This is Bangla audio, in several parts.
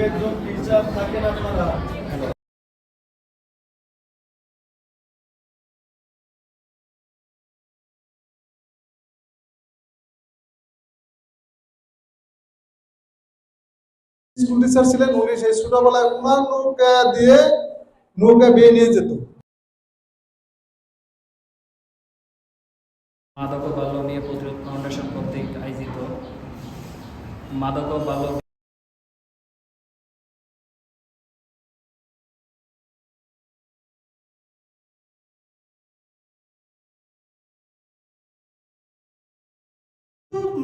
একজন টিচার থাকেন আপনারা স্কুল টিচার ছিলেন, উনি সেই ছোটবেলায় উনার নৌকা দিয়ে নৌকা বেয়ে নিয়ে যেত। মাদক ও বাল্য নিয়ে প্রতিরোধ ফাউন্ডেশন কর্তৃক আয়োজিত মাদক ও বাল্য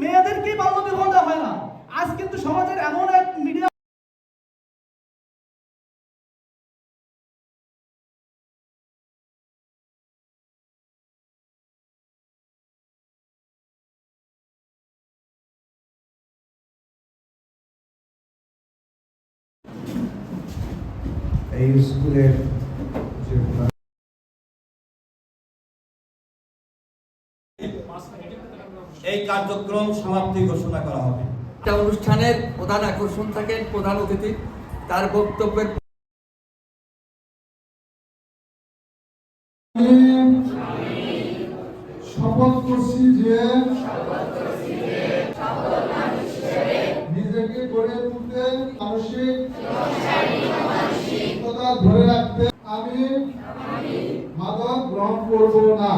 মেয়েদেরকে বাল্য বিবাহ দেওয়া হয় না। আজ কিন্তু সমাজের এমন এক মিডিয়া এই স্কুলের এই কার্যক্রম সমাপ্তি ঘোষণা করা হবে। অনুষ্ঠানের প্রধান আকর্ষণ থাকেন প্রধান অতিথি, তার বক্তব্যের শপথ করছি যে নিজেকে গড়ে তুলতে মানসিক ধরে রাখতে আমি মাদক গ্রহণ করব না।